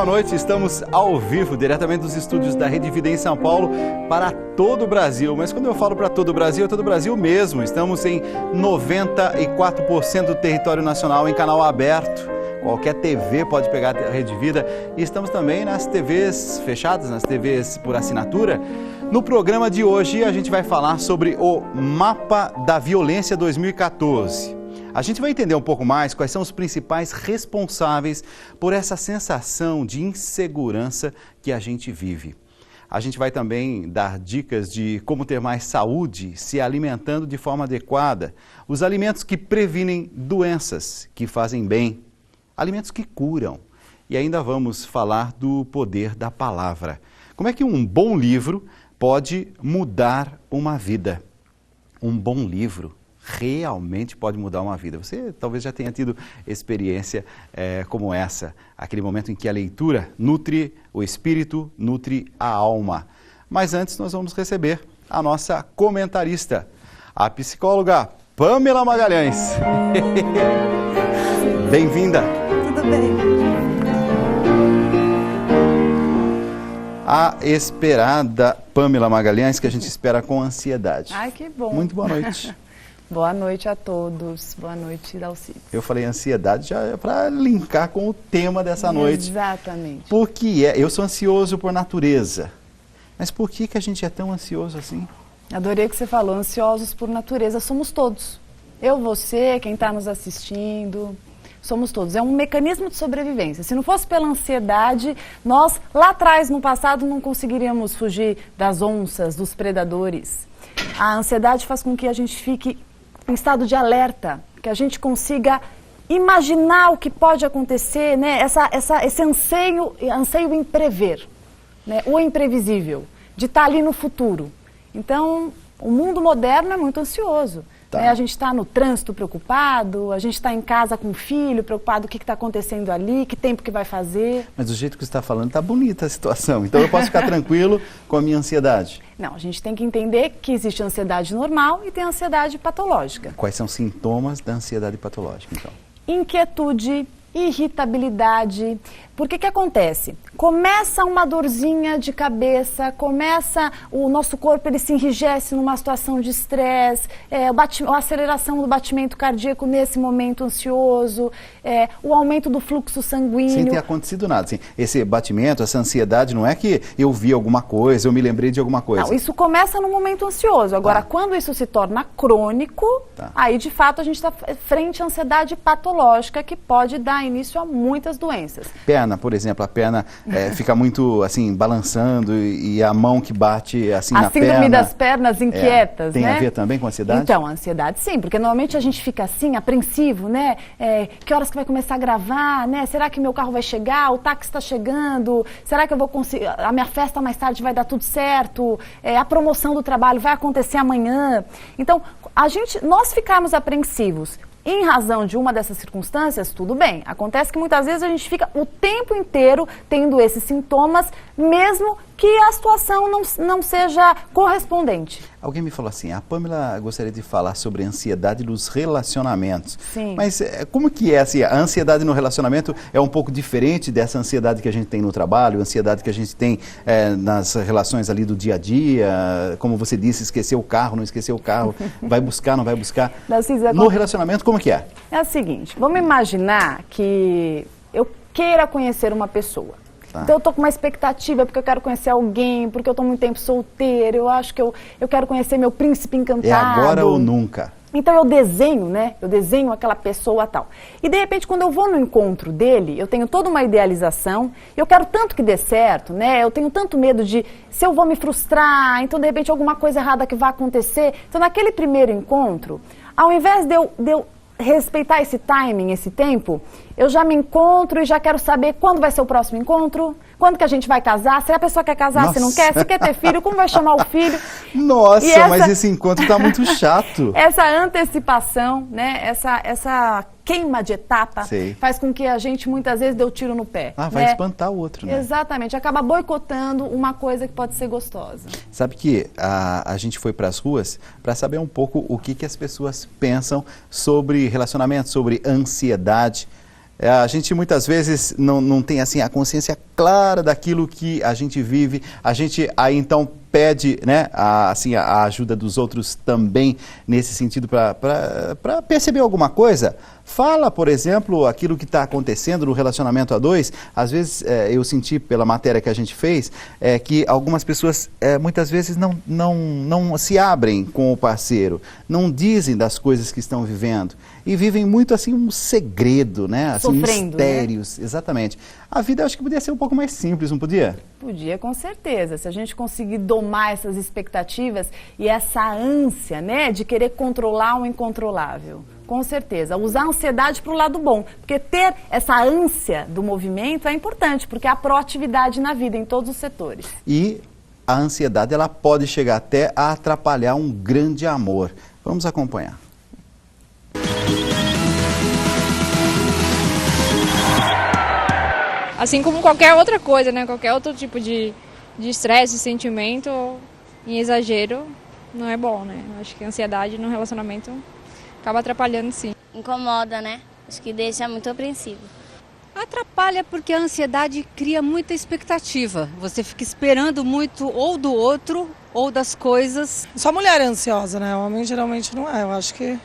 boa noite. Estamos ao vivo, diretamente dos estúdios da Rede Vida em São Paulo, para todo o Brasil. Mas quando eu falo para todo o Brasil, é todo o Brasil mesmo. Estamos em 94% do território nacional em canal aberto. Qualquer TV pode pegar a Rede Vida. E estamos também nas TVs fechadas, nas TVs por assinatura. No programa de hoje, a gente vai falar sobre o Mapa da Violência 2014. A gente vai entender um pouco mais quais são os principais responsáveis por essa sensação de insegurança que a gente vive. A gente vai também dar dicas de como ter mais saúde se alimentando de forma adequada, os alimentos que previnem doenças, que fazem bem, alimentos que curam. E ainda vamos falar do poder da palavra. Como é que um bom livro pode mudar uma vida? Um bom livro realmente pode mudar uma vida. Você talvez já tenha tido experiência como essa, aquele momento em que a leitura nutre o espírito, nutre a alma. Mas antes nós vamos receber a nossa comentarista, a psicóloga Pamela Magalhães. Bem-vinda. Tudo bem. A esperada Pamela Magalhães, que a gente espera com ansiedade. Ai, que bom. Muito boa noite. Boa noite a todos. Boa noite, Dalcides. Eu falei ansiedade já para linkar com o tema dessa noite. Exatamente. Porque eu sou ansioso por natureza. Mas por que a gente é tão ansioso assim? Adorei o que você falou, ansiosos por natureza. Somos todos. Eu, você, quem está nos assistindo, somos todos. É um mecanismo de sobrevivência. Se não fosse pela ansiedade, nós lá atrás, no passado, não conseguiríamos fugir das onças, dos predadores. A ansiedade faz com que a gente fique em estado de alerta, que a gente consiga imaginar o que pode acontecer, né? Esse anseio em prever, né? O imprevisível, de estar ali no futuro. Então, o mundo moderno é muito ansioso. Tá. Né? A gente está no trânsito preocupado, a gente está em casa com o filho preocupado, o que está acontecendo ali, que tempo que vai fazer. Mas do jeito que você está falando, está bonita a situação. Então eu posso ficar tranquilo com a minha ansiedade. Não, a gente tem que entender que existe ansiedade normal e tem ansiedade patológica. Quais são os sintomas da ansiedade patológica, então? Inquietude, irritabilidade. Por que acontece? Começa uma dorzinha de cabeça, o nosso corpo ele se enrijece numa situação de estresse, a aceleração do batimento cardíaco nesse momento ansioso, o aumento do fluxo sanguíneo. Sem ter acontecido nada. Assim, esse batimento, essa ansiedade, não é que eu vi alguma coisa, eu me lembrei de alguma coisa. Não, isso começa no momento ansioso. Agora, quando isso se torna crônico, aí de fato a gente está frente à ansiedade patológica que pode dar início a muitas doenças. Perna, por exemplo, a perna fica muito assim, balançando e a mão que bate assim na perna. A síndrome das pernas inquietas, tem né? a ver também com a ansiedade? Então, a ansiedade sim, porque normalmente a gente fica assim, apreensivo, né? Que horas que vai começar a gravar, né? Será que meu carro vai chegar? O táxi está chegando? Será que eu vou conseguir? A minha festa mais tarde vai dar tudo certo? A promoção do trabalho vai acontecer amanhã? Então, nós ficarmos apreensivos em razão de uma dessas circunstâncias, tudo bem. Acontece que muitas vezes a gente fica o tempo inteiro tendo esses sintomas, mesmo que a situação não seja correspondente. Alguém me falou assim, a Pamela gostaria de falar sobre a ansiedade dos relacionamentos. Sim. Mas como que é assim, a ansiedade no relacionamento é um pouco diferente dessa ansiedade que a gente tem no trabalho, a ansiedade que a gente tem nas relações ali do dia a dia, como você disse, esquecer o carro, não esquecer o carro, vai buscar, não vai buscar. No relacionamento, como que é? É o seguinte, vamos imaginar que eu queira conhecer uma pessoa. Tá. Então eu estou com uma expectativa porque eu quero conhecer alguém, porque eu estou muito tempo solteira, eu acho que eu quero conhecer meu príncipe encantado. É agora ou nunca. Então eu desenho, né? Eu desenho aquela pessoa tal. E de repente quando eu vou no encontro dele, eu tenho toda uma idealização, eu quero tanto que dê certo, né? Eu tenho tanto medo de se eu vou me frustrar, então de repente alguma coisa errada que vai acontecer. Então naquele primeiro encontro, ao invés de eu respeitar esse timing, esse tempo, eu já me encontro e já quero saber quando vai ser o próximo encontro, quando que a gente vai casar, se a pessoa quer casar, Nossa. se não quer, se quer ter filho, como vai chamar o filho. Nossa, mas esse encontro está muito chato. Essa antecipação, né, essa queima de etapa, Sei. faz com que a gente muitas vezes dê o tiro no pé. Vai espantar o outro, né? Exatamente, acaba boicotando uma coisa que pode ser gostosa. Sabe que a gente foi para as ruas para saber um pouco o que as pessoas pensam sobre relacionamento, sobre ansiedade. A gente muitas vezes não tem assim a consciência clara daquilo que a gente vive. A gente aí então pede, né, a ajuda dos outros também nesse sentido para perceber alguma coisa. Fala, por exemplo, aquilo que está acontecendo no relacionamento a dois. Às vezes eu senti pela matéria que a gente fez que algumas pessoas muitas vezes não se abrem com o parceiro, não dizem das coisas que estão vivendo e vivem muito assim um segredo, né? Assim, sofrendo, mistérios, né? Exatamente. A vida eu acho que podia ser um pouco mais simples, não podia? Podia, com certeza. Se a gente conseguir domar essas expectativas e essa ânsia, né, de querer controlar o incontrolável. Com certeza. Usar a ansiedade para o lado bom. Porque ter essa ânsia do movimento é importante, porque há proatividade na vida, em todos os setores. E a ansiedade, ela pode chegar até a atrapalhar um grande amor. Vamos acompanhar. Assim como qualquer outra coisa, né? Qualquer outro tipo de estresse, de sentimento, em exagero, não é bom, né? Eu acho que a ansiedade no relacionamento acaba atrapalhando, sim. Incomoda, né? Acho que deixa muito apreensivo. Atrapalha porque a ansiedade cria muita expectativa. Você fica esperando muito ou do outro ou das coisas. Só mulher é ansiosa, né? O homem geralmente não é. Eu acho que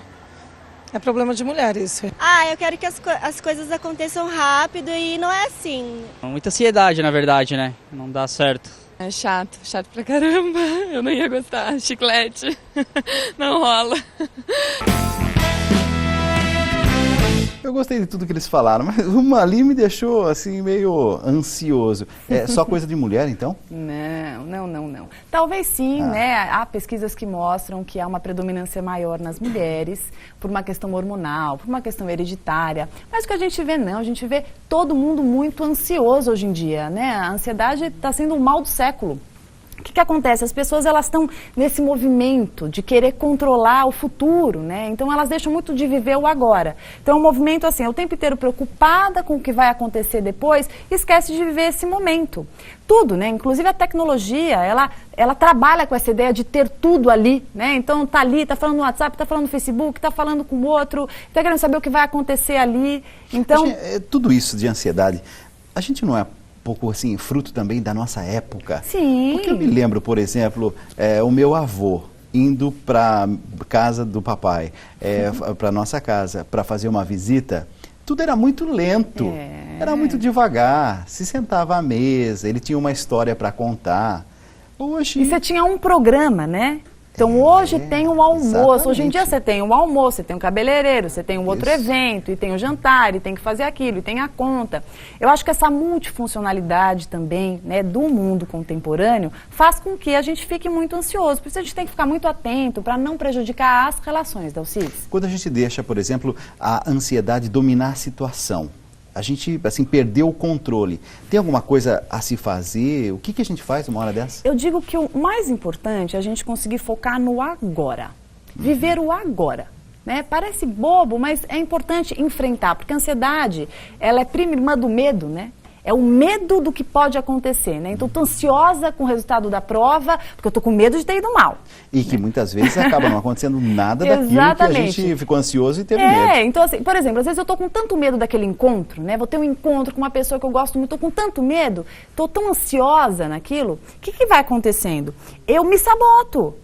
é problema de mulher isso. Eu quero que as coisas aconteçam rápido e não é assim. Muita ansiedade, na verdade, né? Não dá certo. É chato pra caramba. Eu não ia gostar. Chiclete, não rola. Eu gostei de tudo que eles falaram, mas uma ali me deixou assim meio ansioso. É só coisa de mulher, então? Não. Talvez sim, né? Há pesquisas que mostram que há uma predominância maior nas mulheres por uma questão hormonal, por uma questão hereditária. Mas o que a gente vê não, a gente vê todo mundo muito ansioso hoje em dia, né? A ansiedade está sendo o mal do século. O que acontece? As pessoas elas estão nesse movimento de querer controlar o futuro, né? Então elas deixam muito de viver o agora. Então é um movimento assim, o tempo inteiro preocupada com o que vai acontecer depois, esquece de viver esse momento. Tudo, né? Inclusive a tecnologia, ela trabalha com essa ideia de ter tudo ali, né? Então tá ali, tá falando no WhatsApp, tá falando no Facebook, tá falando com o outro, tá querendo saber o que vai acontecer ali. Então, tudo isso de ansiedade, a gente não é pouco assim, fruto também da nossa época. Sim. Porque eu me lembro, por exemplo, o meu avô indo para casa do papai, para nossa casa, para fazer uma visita, tudo era muito lento, era muito devagar, se sentava à mesa, ele tinha uma história para contar. Hoje... E você tinha um programa, né? Então hoje tem um almoço, exatamente. Hoje em dia você tem um almoço, você tem um cabeleireiro, você tem um outro evento, e tem o jantar, e tem que fazer aquilo, e tem a conta. Eu acho que essa multifuncionalidade também, né, do mundo contemporâneo faz com que a gente fique muito ansioso. Por isso a gente tem que ficar muito atento para não prejudicar as relações, Dalcis. Quando a gente deixa, por exemplo, a ansiedade dominar a situação, a gente, assim, perdeu o controle. Tem alguma coisa a se fazer? O que a gente faz numa hora dessa? Eu digo que o mais importante é a gente conseguir focar no agora. Viver o agora. Né? Parece bobo, mas é importante enfrentar, porque a ansiedade, ela é prima irmã do medo, né? É o medo do que pode acontecer, né? Então, estou ansiosa com o resultado da prova, porque eu estou com medo de ter ido mal. E que muitas vezes acaba não acontecendo nada daquilo que a gente ficou ansioso e teve medo. Então assim, por exemplo, às vezes eu estou com tanto medo daquele encontro, né? Vou ter um encontro com uma pessoa que eu gosto muito, estou com tanto medo, estou tão ansiosa naquilo, o que vai acontecendo? Eu me saboto.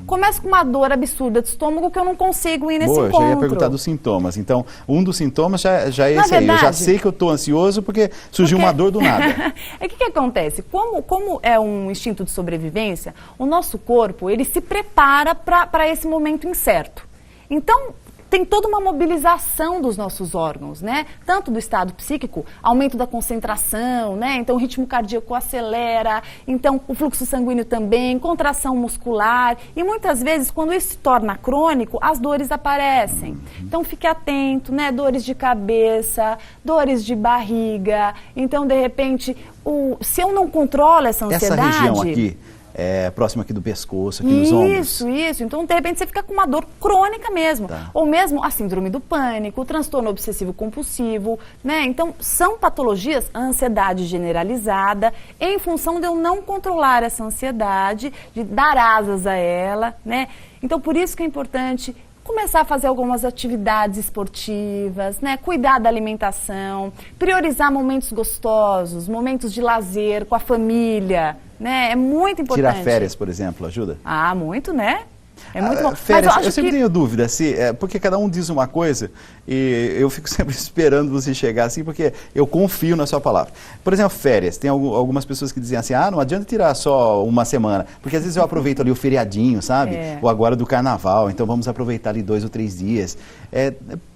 Começo com uma dor absurda de estômago que eu não consigo ir nesse encontro. Já ia perguntar dos sintomas. Então, um dos sintomas já é esse aí. Eu já sei que eu estou ansioso porque surgiu uma dor do nada. O que acontece? Como é um instinto de sobrevivência, o nosso corpo, ele se prepara para esse momento incerto. Então, tem toda uma mobilização dos nossos órgãos, né? Tanto do estado psíquico, aumento da concentração, né? Então o ritmo cardíaco acelera, então o fluxo sanguíneo também, contração muscular. E muitas vezes, quando isso se torna crônico, as dores aparecem. Então fique atento, né? Dores de cabeça, dores de barriga. Então, de repente, se eu não controlo essa ansiedade... Essa região aqui... próximo aqui do pescoço, aqui nos ombros. Isso. Então, de repente, você fica com uma dor crônica mesmo. Tá. Ou mesmo a síndrome do pânico, o transtorno obsessivo-compulsivo, né? Então, são patologias, a ansiedade generalizada, em função de eu não controlar essa ansiedade, de dar asas a ela, né? Então, por isso que é importante começar a fazer algumas atividades esportivas, né? Cuidar da alimentação, priorizar momentos gostosos, momentos de lazer com a família, né? É muito importante. Tirar férias, por exemplo, ajuda? Ah, muito, né? É muito bom. Férias, Mas eu sempre tenho dúvida, porque cada um diz uma coisa e eu fico sempre esperando você chegar assim, porque eu confio na sua palavra. Por exemplo, férias. Tem algumas pessoas que dizem assim, não adianta tirar só uma semana, porque às vezes eu aproveito ali o feriadinho, sabe? Ou agora do carnaval, então vamos aproveitar ali 2 ou 3 dias.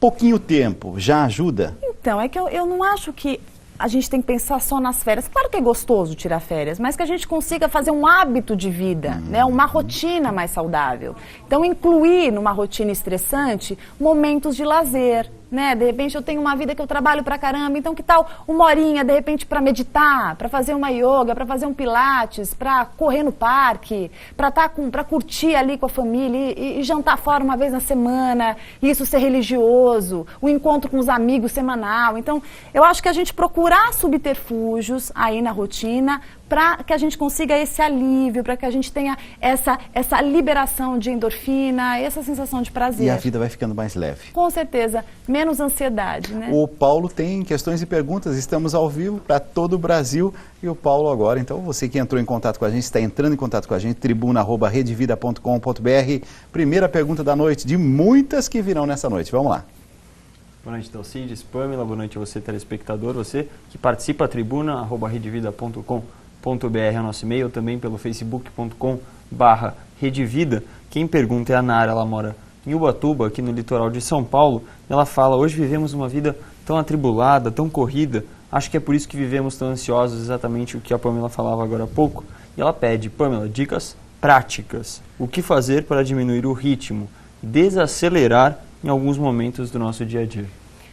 Pouquinho tempo, já ajuda? Então, é que eu não acho que a gente tem que pensar só nas férias. Claro que é gostoso tirar férias, mas que a gente consiga fazer um hábito de vida, né? Uma rotina mais saudável. Então, incluir numa rotina estressante momentos de lazer, né? De repente eu tenho uma vida que eu trabalho pra caramba, então que tal uma horinha, de repente, para meditar, para fazer uma yoga, para fazer um pilates, para correr no parque, para curtir ali com a família e jantar fora uma vez na semana, isso ser religioso, o encontro com os amigos semanal. Então, eu acho que a gente procurar subterfúgios aí na rotina para que a gente consiga esse alívio, para que a gente tenha essa liberação de endorfina, essa sensação de prazer. E a vida vai ficando mais leve. Com certeza, menos ansiedade, né? O Paulo tem questões e perguntas, estamos ao vivo para todo o Brasil e o Paulo agora, então você que entrou em contato com a gente, está entrando em contato com a gente, tribuna@redevida.com.br. Primeira pergunta da noite, de muitas que virão nessa noite, vamos lá. Boa noite, Dalcides, Pamela, boa noite a você, telespectador, você que participa, tribuna@redevida.com.br é o nosso e-mail, também pelo facebook.com/redevida. Quem pergunta é a Nara, ela mora em Ubatuba, aqui no litoral de São Paulo. Ela fala, hoje vivemos uma vida tão atribulada, tão corrida, acho que é por isso que vivemos tão ansiosos, exatamente o que a Pamela falava agora há pouco. E ela pede, Pamela, dicas práticas. O que fazer para diminuir o ritmo, desacelerar em alguns momentos do nosso dia a dia?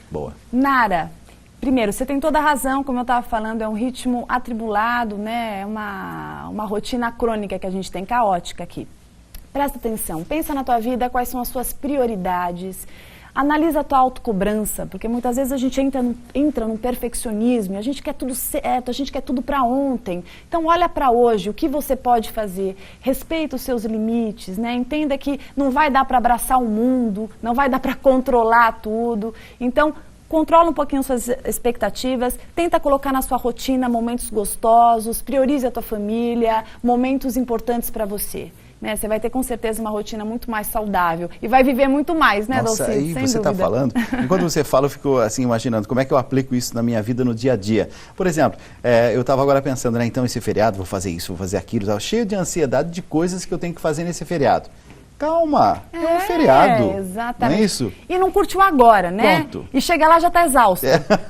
Boa. Nara, primeiro, você tem toda a razão, como eu estava falando, é um ritmo atribulado, né? É uma rotina crônica que a gente tem, caótica aqui. Presta atenção, pensa na tua vida, quais são as suas prioridades, analisa a tua autocobrança, porque muitas vezes a gente entra num perfeccionismo e a gente quer tudo certo, a gente quer tudo para ontem. Então olha para hoje, o que você pode fazer, respeita os seus limites, né? Entenda que não vai dar para abraçar o mundo, não vai dar para controlar tudo. Então, controla um pouquinho suas expectativas, tenta colocar na sua rotina momentos gostosos, priorize a tua família, momentos importantes para você. Né? Você vai ter com certeza uma rotina muito mais saudável e vai viver muito mais, né, Nossa, Dalcides? aí Sem você está dúvida. falando, enquanto você fala eu fico assim imaginando como é que eu aplico isso na minha vida no dia a dia. Por exemplo, eu estava agora pensando, né, então esse feriado, vou fazer isso, vou fazer aquilo, tava cheio de ansiedade de coisas que eu tenho que fazer nesse feriado. Calma, é um feriado, exatamente. não é isso? E não curtiu agora, né? Pronto. E chega lá já tá exausto.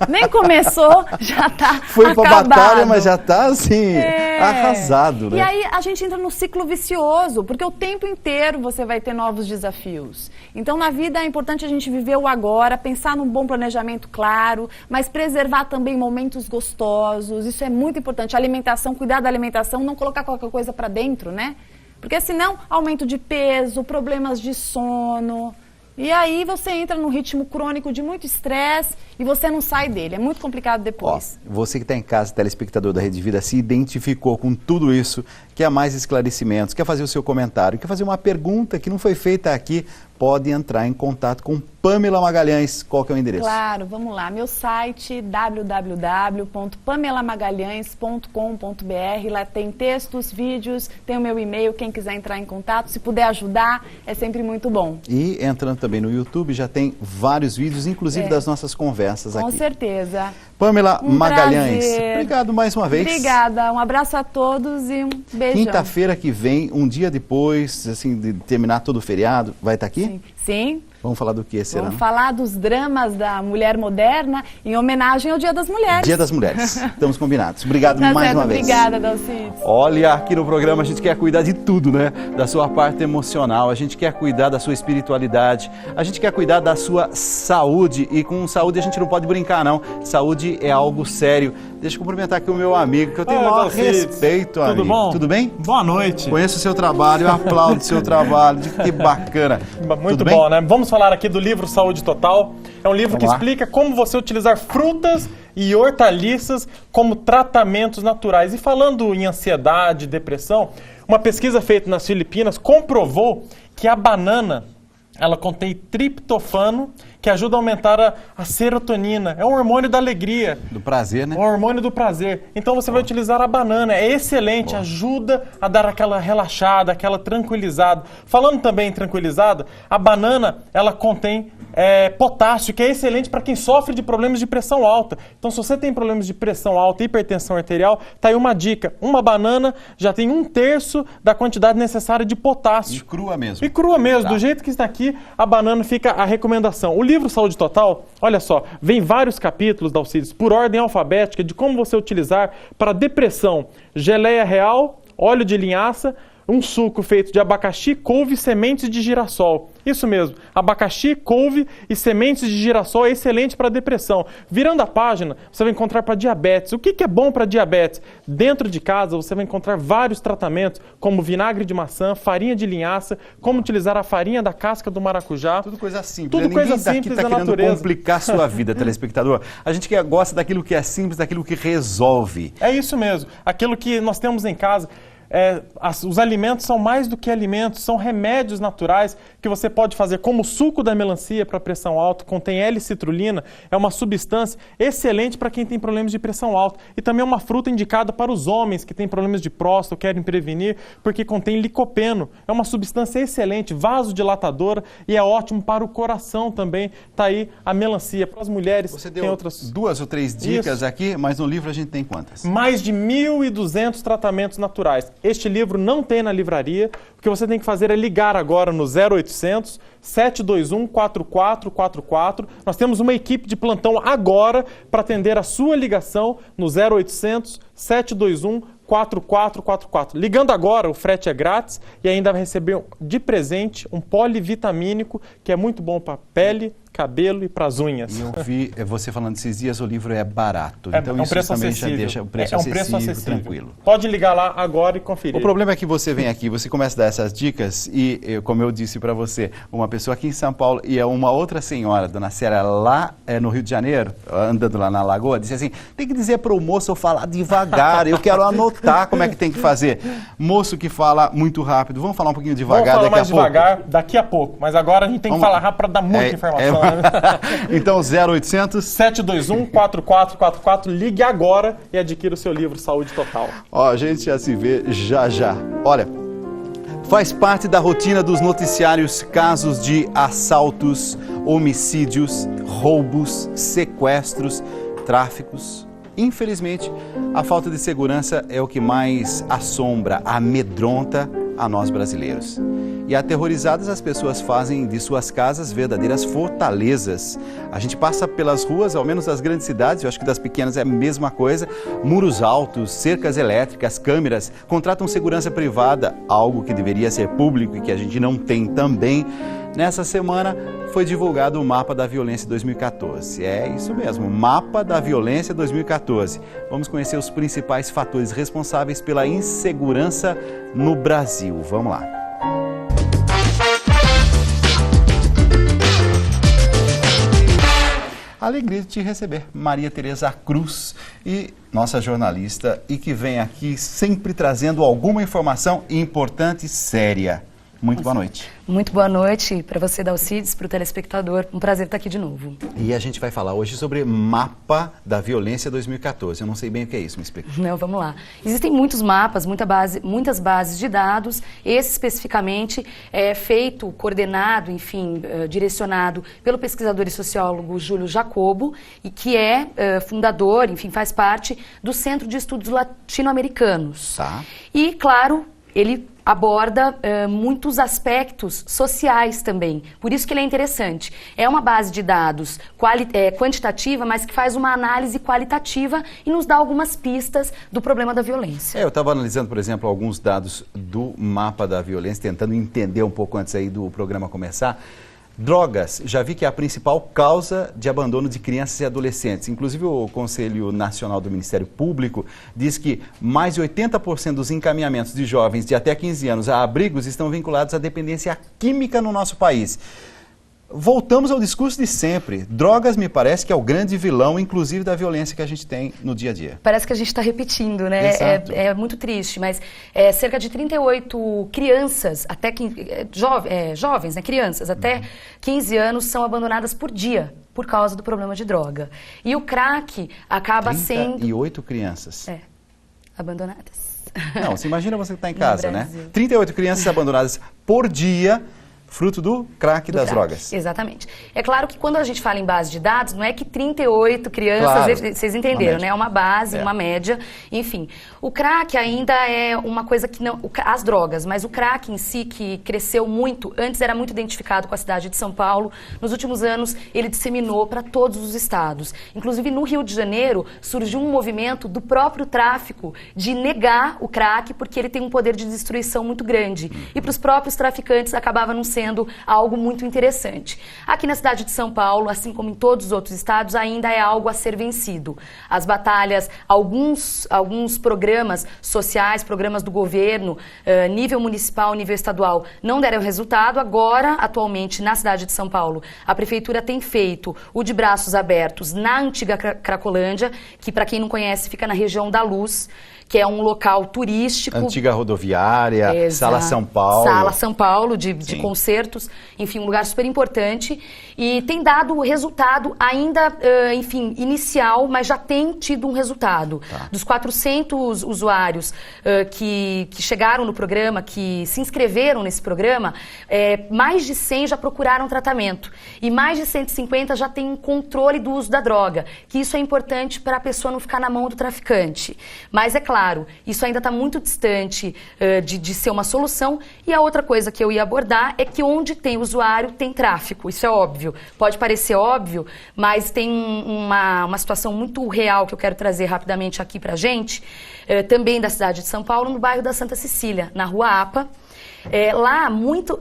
Nem começou, já tá Foi acabado. pra batalha, mas já tá assim, arrasado, né? E aí a gente entra no ciclo vicioso, porque o tempo inteiro você vai ter novos desafios. Então na vida é importante a gente viver o agora, pensar num bom planejamento claro, mas preservar também momentos gostosos, isso é muito importante. A alimentação, cuidar da alimentação, não colocar qualquer coisa pra dentro, né? Porque senão, aumento de peso, problemas de sono. E aí você entra num ritmo crônico de muito estresse e você não sai dele. É muito complicado depois. Ó, você que está em casa, telespectador da Rede Vida, se identificou com tudo isso, quer mais esclarecimentos, quer fazer o seu comentário, quer fazer uma pergunta que não foi feita aqui, pode entrar em contato com Pamela Magalhães. Qual que é o endereço? Claro, vamos lá. Meu site www.pamelamagalhães.com.br. Lá tem textos, vídeos, tem o meu e-mail, quem quiser entrar em contato. Se puder ajudar, é sempre muito bom. E entrando também no YouTube, já tem vários vídeos, inclusive das nossas conversas aqui. Com certeza. Pamela Magalhães, prazer. obrigado mais uma vez. Obrigada, um abraço a todos e um beijão. Quinta-feira que vem, um dia depois, assim, de terminar todo o feriado, vai estar aqui? Sim. Vamos falar do que, será? Vamos falar dos dramas da mulher moderna em homenagem ao Dia das Mulheres. Dia das Mulheres. Estamos combinados. Obrigado Tá mais certo, uma vez. Obrigada, Dalcides. Olha, aqui no programa a gente quer cuidar de tudo, né? Da sua parte emocional, a gente quer cuidar da sua espiritualidade, a gente quer cuidar da sua saúde. E com saúde a gente não pode brincar, não. Saúde é algo sério. Deixa eu cumprimentar aqui o meu amigo, que eu tenho o maior respeito, amigo. Tudo bom? Tudo bem? Boa noite. Conheço o seu trabalho, eu aplaudo o seu trabalho. Que bacana. Muito bom, né? Vamos falar aqui do livro Saúde Total. É um livro que explica como você utilizar frutas e hortaliças como tratamentos naturais. E falando em ansiedade, depressão, uma pesquisa feita nas Filipinas comprovou que a banana ela contém triptofano, que ajuda a aumentar a serotonina. É um hormônio da alegria. Do prazer, né? Um hormônio do prazer. Então você vai utilizar a banana. É excelente, ajuda a dar aquela relaxada, aquela tranquilizada. Falando também em tranquilizada, a banana, ela contém potássio, que é excelente para quem sofre de problemas de pressão alta. Então, se você tem problemas de pressão alta e hipertensão arterial, tá aí uma dica. Uma banana já tem 1/3 da quantidade necessária de potássio. E crua mesmo. E crua mesmo. Do jeito que está aqui, a banana fica a recomendação. O livro Saúde Total, olha só, vem vários capítulos, Dalcides, por ordem alfabética de como você utilizar para depressão. Geleia real, óleo de linhaça, um suco feito de abacaxi, couve e sementes de girassol. Isso mesmo, abacaxi, couve e sementes de girassol é excelente para depressão. Virando a página, você vai encontrar para diabetes. O que é bom para diabetes? Dentro de casa, você vai encontrar vários tratamentos, como vinagre de maçã, farinha de linhaça, como utilizar a farinha da casca do maracujá. Tudo coisa simples. Tudo coisa simples da natureza. Querendo complicar a sua vida, telespectador. A gente gosta daquilo que é simples, daquilo que resolve. É isso mesmo. Aquilo que nós temos em casa. Os alimentos são mais do que alimentos, são remédios naturais que você pode fazer, como o suco da melancia para pressão alta, contém L-citrulina, é uma substância excelente para quem tem problemas de pressão alta. E também é uma fruta indicada para os homens que têm problemas de próstata, querem prevenir, porque contém licopeno. É uma substância excelente, vasodilatadora e é ótimo para o coração também. Está aí a melancia. Para as mulheres, você deu tem outras 2 ou 3 dicas aqui, mas no livro a gente tem quantas? Mais de 1.200 tratamentos naturais. Este livro não tem na livraria. O que você tem que fazer é ligar agora no 0800 721 4444. Nós temos uma equipe de plantão agora para atender a sua ligação no 0800 721 4444. Ligando agora, o frete é grátis e ainda vai receber de presente um polivitamínico que é muito bom para pele, cabelo e para as unhas. E eu vi você falando esses dias, o livro é barato. Então isso preço também acessível. já deixa o preço acessível, tranquilo. Pode ligar lá agora e conferir. O problema é que você vem aqui, você começa a dar essas dicas e, como eu disse para você, uma pessoa aqui em São Paulo e uma outra senhora, dona Célia, lá no Rio de Janeiro, andando lá na Lagoa, disse assim, tem que dizer para o moço eu falar devagar, eu quero anotar como é que tem que fazer. Moço que fala muito rápido, vamos falar um pouquinho devagar daqui a pouco? Vamos falar mais devagar daqui a pouco, mas agora a gente tem que falar rápido para dar muita informação. Então, 0800 721 4444, ligue agora e adquira o seu livro Saúde Total. Ó, a gente já se vê já já. Olha, faz parte da rotina dos noticiários casos de assaltos, homicídios, roubos, sequestros, tráficos. Infelizmente, a falta de segurança é o que mais assombra, amedronta a nós brasileiros. E aterrorizadas, as pessoas fazem de suas casas verdadeiras fortalezas. A gente passa pelas ruas, ao menos das grandes cidades, eu acho que das pequenas é a mesma coisa, muros altos, cercas elétricas, câmeras, contratam segurança privada, algo que deveria ser público e que a gente não tem também. Nessa semana foi divulgado o Mapa da Violência 2014. É isso mesmo, Mapa da Violência 2014. Vamos conhecer os principais fatores responsáveis pela insegurança no Brasil. Vamos lá. Alegria de te receber, Maria Tereza Cruz, e nossa jornalista, e que vem aqui sempre trazendo alguma informação importante e séria. Muito boa noite. Muito boa noite para você, Dalcides, para o telespectador. Um prazer estar aqui de novo. E a gente vai falar hoje sobre Mapa da Violência 2014. Eu não sei bem o que é isso, me explica. Não, vamos lá. Existem muitos mapas, muitas bases de dados. Esse especificamente é feito, coordenado, enfim, direcionado pelo pesquisador e sociólogo Júlio Jacobo, e que é fundador, enfim, faz parte do Centro de Estudos Latino-Americanos. Tá. E, claro, ele aborda muitos aspectos sociais também. Por isso que ele é interessante. É uma base de dados quantitativa, mas que faz uma análise qualitativa e nos dá algumas pistas do problema da violência. Eu estava analisando, por exemplo, alguns dados do Mapa da Violência, tentando entender um pouco antes aí do programa começar. Drogas, já vi que é a principal causa de abandono de crianças e adolescentes. Inclusive o Conselho Nacional do Ministério Público diz que mais de 80% dos encaminhamentos de jovens de até 15 anos a abrigos estão vinculados à dependência química no nosso país. voltamos ao discurso de sempre. Drogas me parece que é o grande vilão, inclusive da violência que a gente tem no dia a dia. Parece que a gente está repetindo, né? É muito triste, mas cerca de 38 crianças, até jovens, né? Crianças, até 15 anos são abandonadas por dia por causa do problema de droga. E o crack acaba sendo... 38 crianças. Abandonadas. Não, você imagina você que está em casa, né? 38 crianças abandonadas por dia, fruto do crack das drogas. Exatamente. É claro que quando a gente fala em base de dados, não é que 38 crianças, vocês entenderam, né? É uma base, uma média, enfim. O crack ainda é uma coisa que não... As drogas, mas o crack em si, que cresceu muito, antes era muito identificado com a cidade de São Paulo, nos últimos anos ele disseminou para todos os estados. Inclusive no Rio de Janeiro surgiu um movimento do próprio tráfico de negar o crack porque ele tem um poder de destruição muito grande. E para os próprios traficantes acabava não sendo algo muito interessante. Aqui na cidade de São Paulo, assim como em todos os outros estados, ainda é algo a ser vencido. As batalhas, alguns programas sociais, programas do governo, nível municipal, nível estadual, não deram resultado. Agora, atualmente, na cidade de São Paulo, a prefeitura tem feito o de braços abertos na antiga Cracolândia, que, para quem não conhece, fica na região da Luz, que é um local turístico. Antiga rodoviária, Sala São Paulo. Sala São Paulo, de concertos, enfim, um lugar super importante. E tem dado resultado ainda, enfim, inicial, mas já tem tido um resultado. Dos 400 usuários que chegaram no programa, que se inscreveram nesse programa, mais de 100 já procuraram tratamento. E mais de 150 já têm um controle do uso da droga, que isso é importante para a pessoa não ficar na mão do traficante. Mas é claro, isso ainda está muito distante de ser uma solução. E a outra coisa que eu ia abordar é que onde tem usuário, tem tráfico. Isso é óbvio. Pode parecer óbvio, mas tem uma situação muito real que eu quero trazer rapidamente aqui para a gente, também da cidade de São Paulo, no bairro da Santa Cecília, na Rua APA. Lá,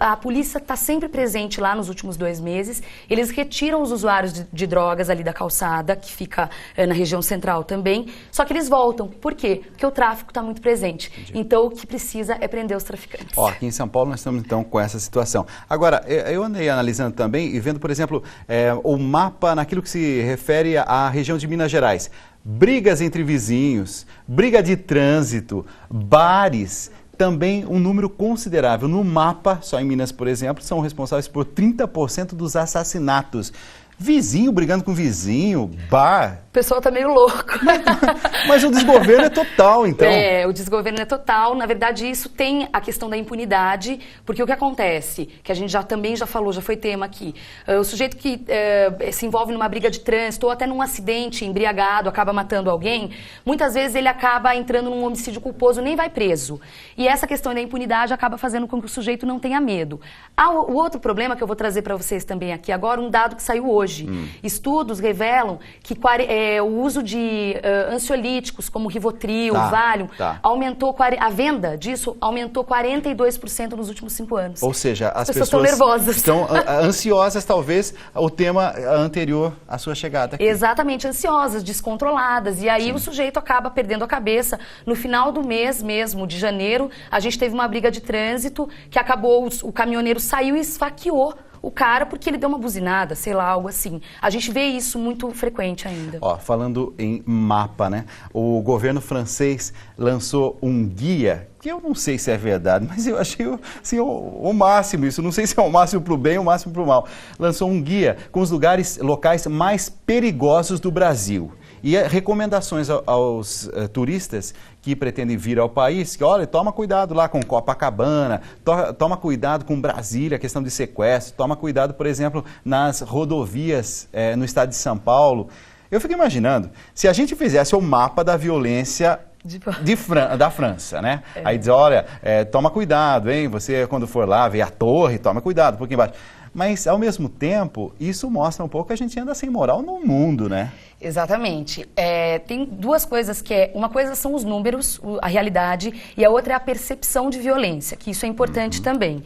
a polícia está sempre presente lá nos últimos 2 meses. Eles retiram os usuários de drogas ali da calçada, que fica na região central também. Só que eles voltam. Por quê? Porque o tráfico está muito presente. Então, o que precisa é prender os traficantes. Aqui em São Paulo nós estamos, então, com essa situação. Agora, eu andei analisando também e vendo, por exemplo, o mapa naquilo que se refere à região de Minas Gerais. Brigas entre vizinhos, briga de trânsito, bares... Também um número considerável. No mapa, só em Minas, por exemplo, são responsáveis por 30% dos assassinatos. Vizinho brigando com vizinho, bar... O pessoal tá meio louco. Mas o desgoverno é total, então. O desgoverno é total. Na verdade, isso tem a questão da impunidade, porque o que acontece, que a gente também já falou, já foi tema aqui, o sujeito que se envolve numa briga de trânsito ou até num acidente embriagado, acaba matando alguém, muitas vezes ele acaba entrando num homicídio culposo, nem vai preso. E essa questão da impunidade acaba fazendo com que o sujeito não tenha medo. O outro problema que eu vou trazer para vocês também aqui agora, um dado que saiu hoje. Estudos revelam que o uso de ansiolíticos como Rivotril, Valium, aumentou, a venda disso aumentou 42% nos últimos 5 anos. Ou seja, as pessoas estão nervosas. Estão ansiosas, talvez, o tema anterior à sua chegada aqui. Exatamente, ansiosas, descontroladas. E aí o sujeito acaba perdendo a cabeça. No final do mês mesmo, de janeiro, a gente teve uma briga de trânsito que acabou, o caminhoneiro saiu e esfaqueou o cara porque ele deu uma buzinada, sei lá, algo assim. A gente vê isso muito frequente ainda. Falando em mapa, né? O governo francês lançou um guia, que eu não sei se é verdade, mas eu achei assim, o máximo isso. Não sei se é o máximo para o bem ou o máximo para o mal. Lançou um guia com os locais mais perigosos do Brasil. E recomendações aos turistas que pretendem vir ao país, que olha, toma cuidado lá com Copacabana, toma cuidado com Brasília, questão de sequestro, toma cuidado, por exemplo, nas rodovias no estado de São Paulo. Eu fico imaginando, se a gente fizesse o mapa da violência da França, né? Aí diz, olha, toma cuidado, hein? Você quando for lá ver a torre, toma cuidado, um pouquinho embaixo. Mas, ao mesmo tempo, isso mostra um pouco que a gente anda sem moral no mundo, né? Exatamente. Tem 2 coisas que uma coisa são os números, a realidade, e a outra é a percepção de violência, que isso é importante também.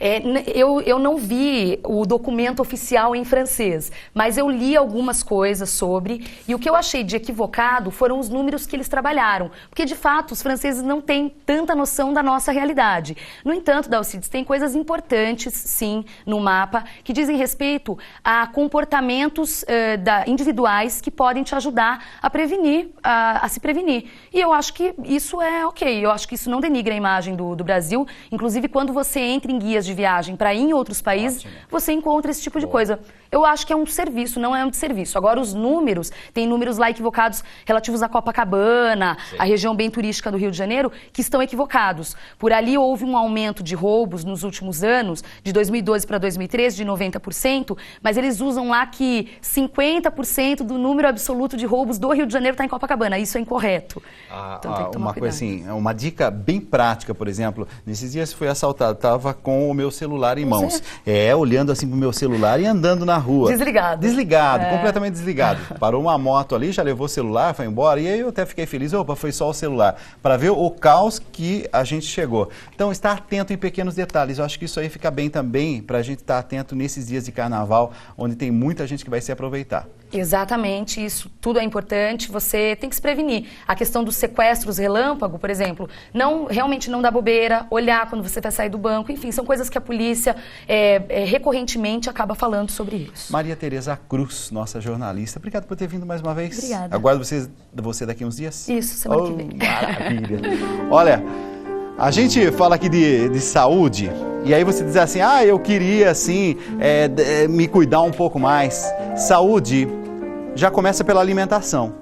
Eu não vi o documento oficial em francês, mas eu li algumas coisas sobre, e o que eu achei de equivocado foram os números que eles trabalharam, porque de fato os franceses não têm tanta noção da nossa realidade. No entanto, Dalcides, tem coisas importantes, sim, no mapa, que dizem respeito a comportamentos individuais que podem te ajudar a prevenir, a se prevenir. E eu acho que isso é ok, eu acho que isso não denigra a imagem do Brasil. Inclusive, quando você entra em guias de viagem para ir em outros países, você encontra esse tipo de coisa. Eu acho que é um serviço, não é um desserviço. Agora, os números, tem números lá equivocados relativos à Copacabana, a região bem turística do Rio de Janeiro, que estão equivocados. Por ali houve um aumento de roubos nos últimos anos, de 2012 para 2013, de 90%, mas eles usam lá que 50% do número absoluto de roubos do Rio de Janeiro está em Copacabana. Isso é incorreto. Então tem que tomar cuidado. Coisa assim, uma dica bem prática, por exemplo, nesses dias fui assaltado, estava com o meu celular em mãos. Olhando assim pro meu celular e andando na rua. Desligado, completamente desligado. Parou uma moto ali, já levou o celular, foi embora, e aí eu até fiquei feliz, opa, foi só o celular, para ver o caos que a gente chegou. Então, estar atento em pequenos detalhes, eu acho que isso aí fica bem também, para a gente estar atento nesses dias de carnaval, onde tem muita gente que vai se aproveitar. Exatamente, isso tudo é importante, você tem que se prevenir. A questão dos sequestros relâmpago, por exemplo, realmente não dá bobeira, olhar quando você vai sair do banco, enfim, são coisas que a polícia recorrentemente acaba falando sobre isso. Maria Tereza Cruz, nossa jornalista, obrigado por ter vindo mais uma vez. Obrigada. Aguardo você daqui uns dias. Isso, semana que vem. Maravilha. Olha, a gente fala aqui de saúde, e aí você diz assim, eu queria assim, me cuidar um pouco mais. Saúde já começa pela alimentação.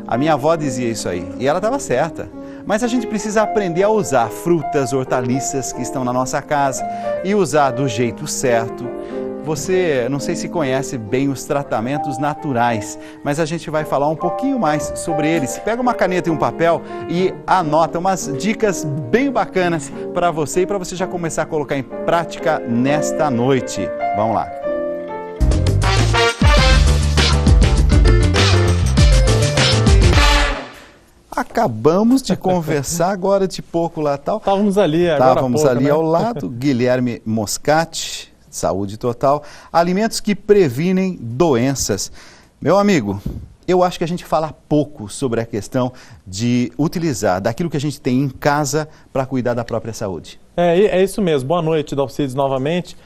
A minha avó dizia isso aí, e ela estava certa. Mas a gente precisa aprender a usar frutas, hortaliças que estão na nossa casa e usar do jeito certo. Você, não sei se conhece bem os tratamentos naturais, mas a gente vai falar um pouquinho mais sobre eles. Pega uma caneta e um papel e anota umas dicas bem bacanas para você e para você já começar a colocar em prática nesta noite. Vamos lá. Acabamos de conversar agora de pouco lá tal. Estávamos ali agora. Estávamos ali ao lado, Guilherme Moscati, Saúde Total, alimentos que previnem doenças. Meu amigo, eu acho que a gente fala pouco sobre a questão de utilizar daquilo que a gente tem em casa para cuidar da própria saúde. É isso mesmo. Boa noite, Dalcides, novamente.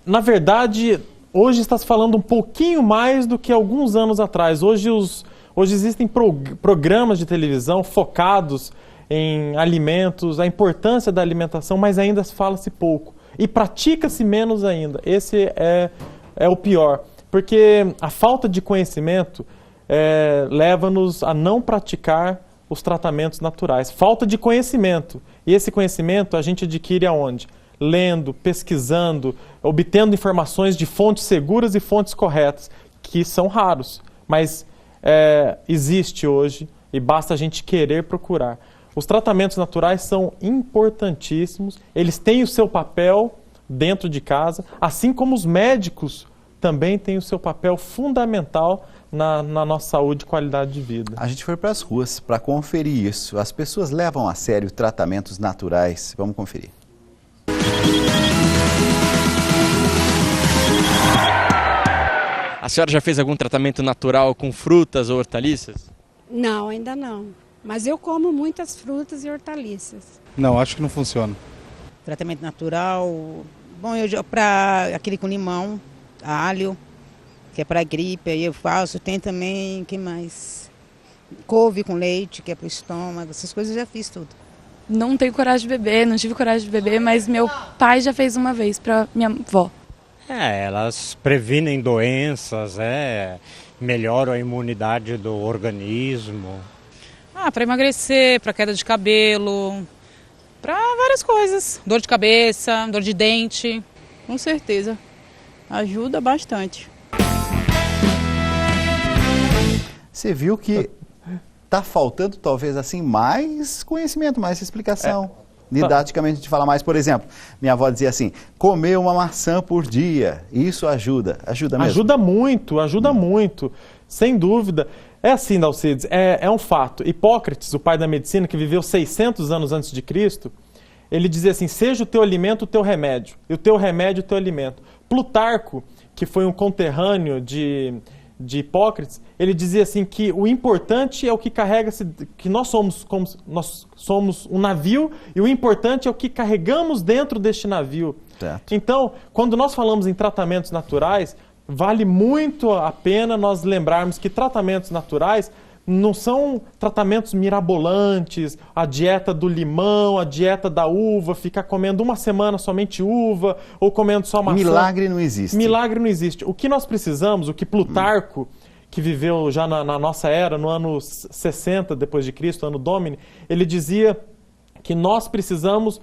Na verdade, hoje está se falando um pouquinho mais do que alguns anos atrás. Hoje existem programas de televisão focados em alimentos, a importância da alimentação, mas ainda fala-se pouco. E pratica-se menos ainda. Esse é o pior, porque a falta de conhecimento leva-nos a não praticar os tratamentos naturais. Falta de conhecimento. E esse conhecimento a gente adquire aonde? Lendo, pesquisando, obtendo informações de fontes seguras e fontes corretas, que são raros, mas existe hoje e basta a gente querer procurar. Os tratamentos naturais são importantíssimos, eles têm o seu papel dentro de casa, assim como os médicos também têm o seu papel fundamental na nossa saúde e qualidade de vida. A gente foi para as ruas para conferir isso. As pessoas levam a sério tratamentos naturais. Vamos conferir. A senhora já fez algum tratamento natural com frutas ou hortaliças? Não, ainda não. Mas eu como muitas frutas e hortaliças. Não, acho que não funciona. Tratamento natural, bom, para aquele com limão, alho, que é para gripe, aí eu faço. Tem também, que mais? Couve com leite, que é para o estômago, essas coisas eu já fiz tudo. Não tenho coragem de beber, não tive coragem de beber, mas meu pai já fez uma vez para minha avó. Elas previnem doenças, melhoram a imunidade do organismo. Para emagrecer, para queda de cabelo, para várias coisas. Dor de cabeça, dor de dente. Com certeza, ajuda bastante. Você viu que está faltando talvez assim mais conhecimento, mais explicação. Didaticamente a gente fala mais, por exemplo, minha avó dizia assim, comer uma maçã por dia, isso ajuda mesmo? Ajuda muito, sem dúvida. É assim, Dalcides, é um fato. Hipócrates, o pai da medicina, que viveu 600 anos antes de Cristo, ele dizia assim, seja o teu alimento o teu remédio, e o teu remédio o teu alimento. Plutarco, que foi um conterrâneo de Hipócrates, ele dizia assim que o importante é o que carrega-se, que nós somos um navio, e o importante é o que carregamos dentro deste navio. Certo. Então, quando nós falamos em tratamentos naturais, vale muito a pena nós lembrarmos que tratamentos naturais não são tratamentos mirabolantes, a dieta do limão, a dieta da uva, ficar comendo uma semana somente uva, ou comendo só maçã. Milagre não existe. Milagre não existe. O que nós precisamos, o que Plutarco, que viveu já na nossa era, no ano 60 depois de Cristo, ano Domini, ele dizia que nós precisamos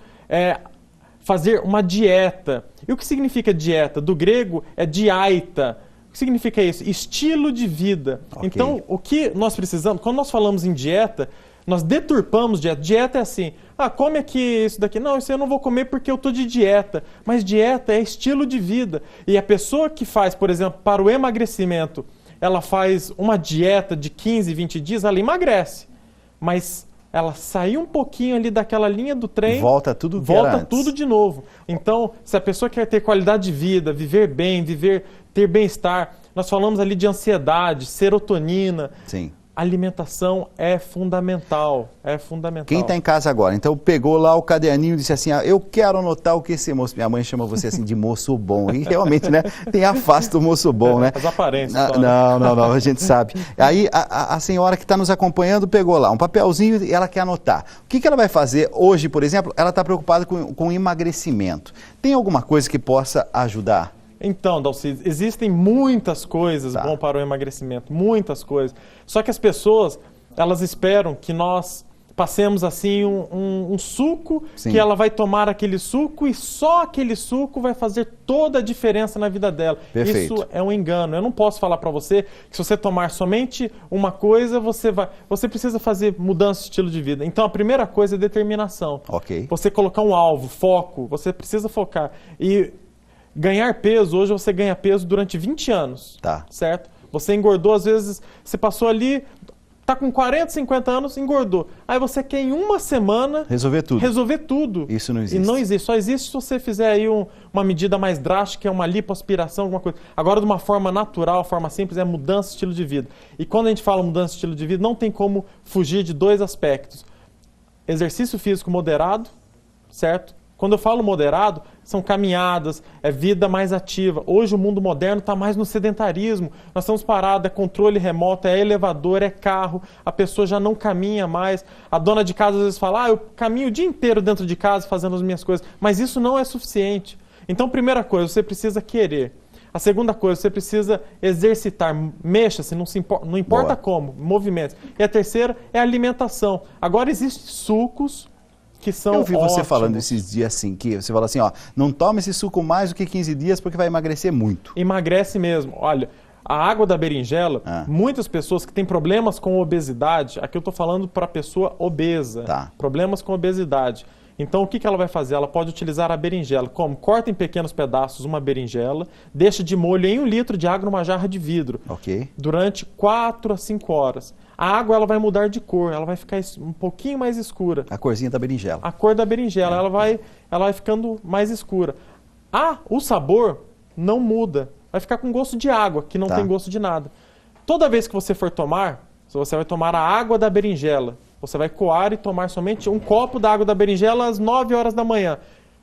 fazer uma dieta. E o que significa dieta? Do grego é diaita. O que significa isso? Estilo de vida. Okay. Então, o que nós precisamos, quando nós falamos em dieta, nós deturpamos dieta. Dieta é assim, come aqui isso daqui. Não, isso eu não vou comer porque eu estou de dieta. Mas dieta é estilo de vida. E a pessoa que faz, por exemplo, para o emagrecimento, ela faz uma dieta de 15, 20 dias, ela emagrece. Mas ela saiu um pouquinho ali daquela linha do trem, volta tudo de novo. Então, se a pessoa quer ter qualidade de vida, viver bem, ter bem-estar, nós falamos ali de ansiedade, serotonina. Sim. Alimentação é fundamental, é fundamental. Quem está em casa agora, então pegou lá o caderninho e disse assim, eu quero anotar o que esse moço... Minha mãe chama você assim de moço bom. E realmente, né, tem a face do moço bom, né? As aparências. Não, a gente sabe. Aí a senhora que está nos acompanhando pegou lá um papelzinho e ela quer anotar. O que ela vai fazer hoje, por exemplo? Ela está preocupada com emagrecimento. Tem alguma coisa que possa ajudar? Então, Dalcides, existem muitas coisas bom para o emagrecimento, muitas coisas. Só que as pessoas, elas esperam que nós passemos assim um suco, Sim. que ela vai tomar aquele suco e só aquele suco vai fazer toda a diferença na vida dela. Perfeito. Isso é um engano. Eu não posso falar para você que se você tomar somente uma coisa, você precisa fazer mudança de estilo de vida. Então, a primeira coisa é determinação. Ok. Você colocar um alvo, foco, você precisa focar. E ganhar peso, hoje você ganha peso durante 20 anos, certo? Você engordou, às vezes, você passou ali, tá com 40, 50 anos, engordou. Aí você quer em uma semana... Resolver tudo. Isso não existe. E não existe, só existe se você fizer aí uma medida mais drástica, que é uma lipoaspiração, alguma coisa. Agora, de uma forma natural, forma simples, é mudança de estilo de vida. E quando a gente fala mudança de estilo de vida, não tem como fugir de dois aspectos. Exercício físico moderado, certo? Quando eu falo moderado, são caminhadas, é vida mais ativa. Hoje o mundo moderno está mais no sedentarismo. Nós estamos parados, é controle remoto, é elevador, é carro. A pessoa já não caminha mais. A dona de casa às vezes fala, eu caminho o dia inteiro dentro de casa fazendo as minhas coisas. Mas isso não é suficiente. Então, primeira coisa, você precisa querer. A segunda coisa, você precisa exercitar, mexa-se, não importa como, movimentos. E a terceira é a alimentação. Agora existem sucos que são ótimos. Eu vi você falando esses dias assim, que você fala assim, não toma esse suco mais do que 15 dias porque vai emagrecer muito. Emagrece mesmo. Olha, a água da berinjela, muitas pessoas que têm problemas com obesidade, aqui eu estou falando para a pessoa obesa, problemas com obesidade. Então, o que ela vai fazer? Ela pode utilizar a berinjela. Como? Corta em pequenos pedaços uma berinjela, deixa de molho em 1 litro de água numa jarra de vidro. Ok. Durante 4 a 5 horas. A água ela vai mudar de cor, ela vai ficar um pouquinho mais escura. A corzinha da berinjela. A cor da berinjela, ela vai ficando mais escura. O sabor não muda. Vai ficar com gosto de água, que não tem gosto de nada. Toda vez que você for tomar, você vai tomar a água da berinjela. Você vai coar e tomar somente um copo da água da berinjela às 9 horas da manhã.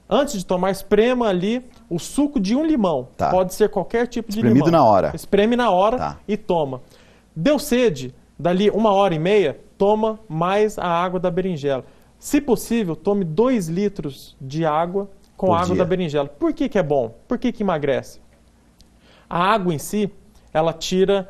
Antes de tomar, esprema ali o suco de um limão. Pode ser qualquer tipo de limão. Espremido na hora. Espreme na hora e toma. Deu sede, dali 1h30, toma mais a água da berinjela. Se possível, tome 2 litros de água com a água da berinjela. Por que é bom? Por que emagrece? A água em si, ela tira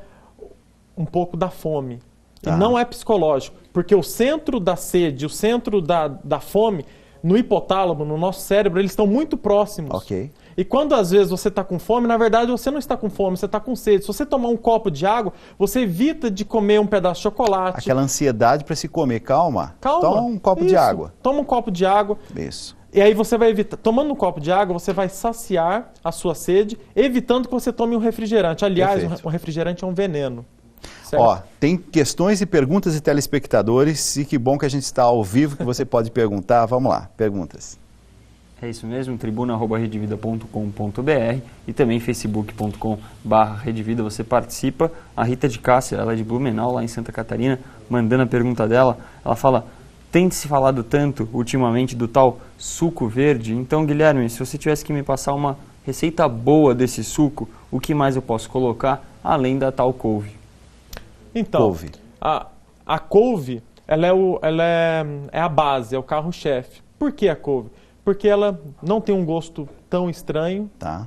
um pouco da fome. E não é psicológico, porque o centro da sede, o centro da fome, no hipotálamo, no nosso cérebro, eles estão muito próximos. Ok. E quando às vezes você está com fome, na verdade você não está com fome, você está com sede. Se você tomar um copo de água, você evita de comer um pedaço de chocolate. Aquela ansiedade para se comer. Calma. Toma um copo de água. Toma um copo de água. Isso. E aí você vai evitar, tomando um copo de água, você vai saciar a sua sede, evitando que você tome um refrigerante. Aliás, o refrigerante é um veneno. Certo. Ó, tem questões e perguntas de telespectadores e que bom que a gente está ao vivo, que você pode perguntar. Vamos lá, perguntas. É isso mesmo, tribuna@redevida.com.br e também facebook.com/redevida, você participa. A Rita de Cássia, ela é de Blumenau, lá em Santa Catarina, mandando a pergunta dela. Ela fala, tem se falado tanto ultimamente do tal suco verde? Então, Guilherme, se você tivesse que me passar uma receita boa desse suco, o que mais eu posso colocar além da tal couve? Então, couve. A couve, ela é a base, é o carro-chefe. Por que a couve? Porque ela não tem um gosto tão estranho. Tá.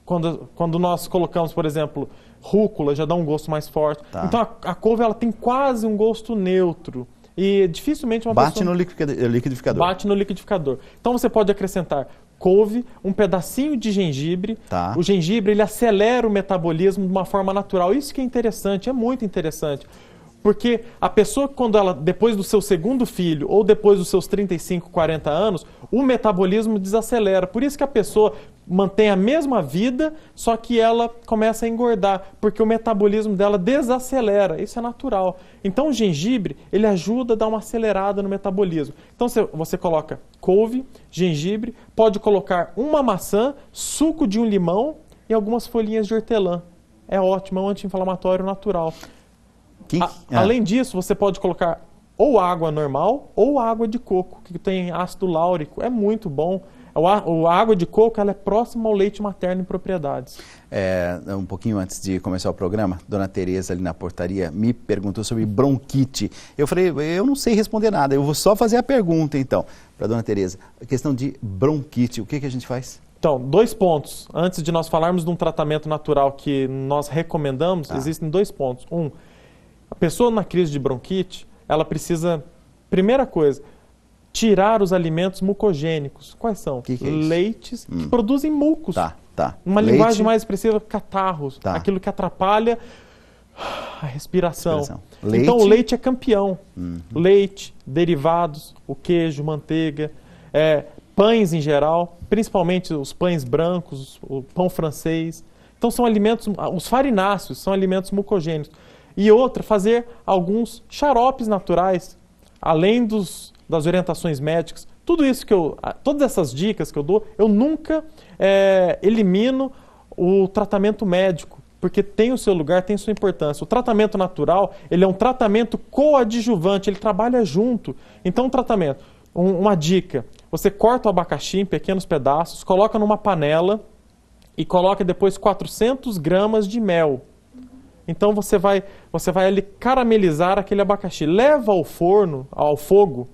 Quando nós colocamos, por exemplo, rúcula, já dá um gosto mais forte. Tá. Então a couve ela tem quase um gosto neutro. E dificilmente uma pessoa... Bate no liquidificador. Bate no liquidificador. Então você pode acrescentar couve, um pedacinho de gengibre. Tá. O gengibre ele acelera o metabolismo de uma forma natural. Isso que é interessante, é muito interessante. Porque a pessoa, quando ela, depois do seu segundo filho ou depois dos seus 35, 40 anos, o metabolismo desacelera. Por isso que a pessoa mantém a mesma vida, só que ela começa a engordar, porque o metabolismo dela desacelera. Isso é natural. Então o gengibre, ele ajuda a dar uma acelerada no metabolismo. Então você coloca couve, gengibre, pode colocar uma maçã, suco de um limão e algumas folhinhas de hortelã. É ótimo, é um anti-inflamatório natural. Além disso, você pode colocar ou água normal ou água de coco, que tem ácido láurico. É muito bom. A água de coco ela é próxima ao leite materno em propriedades. Um pouquinho antes de começar o programa, Dona Tereza ali na portaria me perguntou sobre bronquite. Eu falei, eu não sei responder nada, eu vou só fazer a pergunta então, para Dona Tereza. A questão de bronquite, o que a gente faz? Então, 2 pontos. Antes de nós falarmos de um tratamento natural que nós recomendamos, existem 2 pontos. A pessoa na crise de bronquite, ela precisa, primeira coisa, tirar os alimentos mucogênicos. Quais são? Que é leites que produzem mucos. Tá. Uma linguagem mais expressiva, catarros. Aquilo que atrapalha a respiração. Então o leite é campeão. Leite, derivados, o queijo, manteiga, pães em geral, principalmente os pães brancos, o pão francês. Então são alimentos, os farináceos são alimentos mucogênicos. E outra, fazer alguns xaropes naturais, além das orientações médicas. Tudo isso todas essas dicas que eu dou, eu nunca elimino o tratamento médico, porque tem o seu lugar, tem sua importância. O tratamento natural, ele é um tratamento coadjuvante, ele trabalha junto. Então, uma dica, você corta o abacaxi em pequenos pedaços, coloca numa panela e coloca depois 400 gramas de mel. Então você vai ali caramelizar aquele abacaxi. Leva ao forno, ao fogo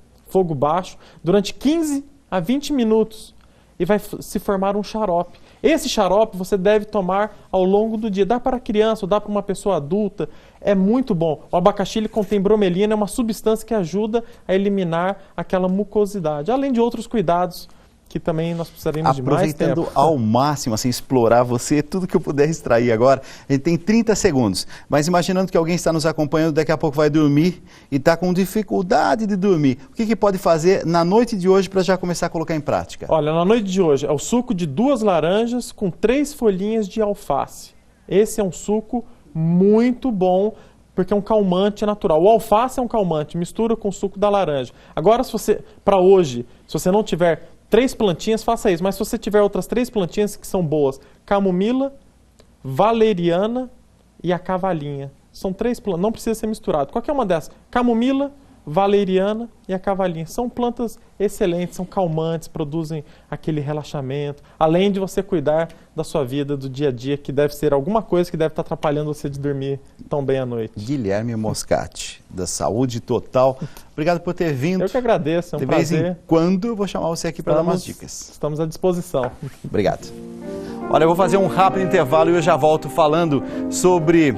baixo, durante 15 a 20 minutos e vai se formar um xarope. Esse xarope você deve tomar ao longo do dia. Dá para criança ou dá para uma pessoa adulta. É muito bom. O abacaxi ele contém bromelina, é uma substância que ajuda a eliminar aquela mucosidade. Além de outros cuidados que também nós precisaremos de mais tempo. Aproveitando ao máximo, assim, explorar você, tudo que eu puder extrair agora, a gente tem 30 segundos, mas imaginando que alguém está nos acompanhando, daqui a pouco vai dormir e está com dificuldade de dormir, o que pode fazer na noite de hoje para já começar a colocar em prática? Olha, na noite de hoje é o suco de 2 laranjas com 3 folhinhas de alface. Esse é um suco muito bom, porque é um calmante natural. O alface é um calmante, mistura com o suco da laranja. Agora, para hoje, se você não tiver 3 plantinhas, faça isso. Mas se você tiver outras 3 plantinhas que são boas, camomila, valeriana e a cavalinha. São 3 plantas, não precisa ser misturado. Qualquer uma dessas, camomila, valeriana e a cavalinha. São plantas excelentes, são calmantes, produzem aquele relaxamento. Além de você cuidar da sua vida, do dia a dia, que deve ser alguma coisa que deve estar atrapalhando você de dormir tão bem à noite. Guilherme Moscati, da Saúde Total. Obrigado por ter vindo. Eu que agradeço, é um prazer. De vez em quando eu vou chamar você aqui para dar umas dicas. Estamos à disposição. Obrigado. Olha, eu vou fazer um rápido intervalo e eu já volto falando sobre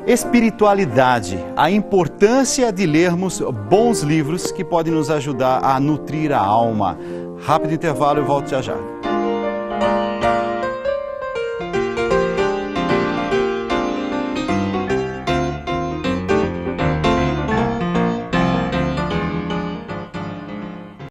espiritualidade, a importância de lermos bons livros que podem nos ajudar a nutrir a alma. Rápido intervalo e volto já já.